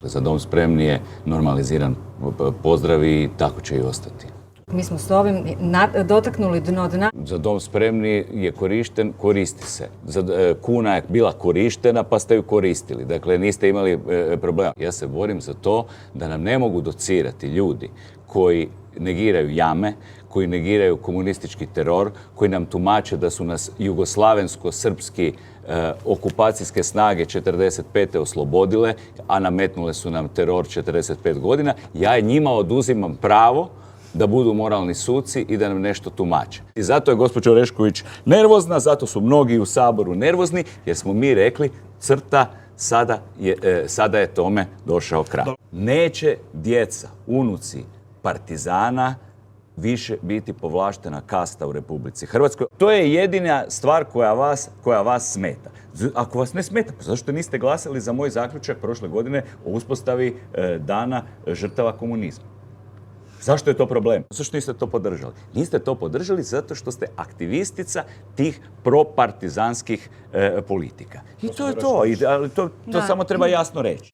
Za Dom spremni je normaliziran pozdrav i tako će i ostati. Mi smo s ovim dotaknuli dno dna. Za Dom spremni je korišten, koristi se. Kuna je bila korištena pa ste ju koristili. Dakle, niste imali problema. Ja se borim za to da nam ne mogu docirati ljudi koji negiraju jame, koji negiraju komunistički teror, koji nam tumače da su nas jugoslavensko-srpski okupacijske snage 45. oslobodile, a nametnule su nam teror 45 godina. Ja njima oduzimam pravo da budu moralni suci i da nam nešto tumače. I zato je gospođa Orešković nervozna, zato su mnogi u Saboru nervozni, jer smo mi rekli crta, sada je tome došao kraj. Neće djeca, unuci partizana više biti povlaštena kasta u Republici Hrvatskoj. To je jedina stvar koja vas smeta. Ako vas ne smeta, pa zašto niste glasali za moj zaključak prošle godine o uspostavi dana žrtava komunizma? Zašto je to problem? Zašto niste to podržali? Niste to podržali zato što ste aktivistica tih propartizanskih politika. I to je to. To samo treba jasno reći.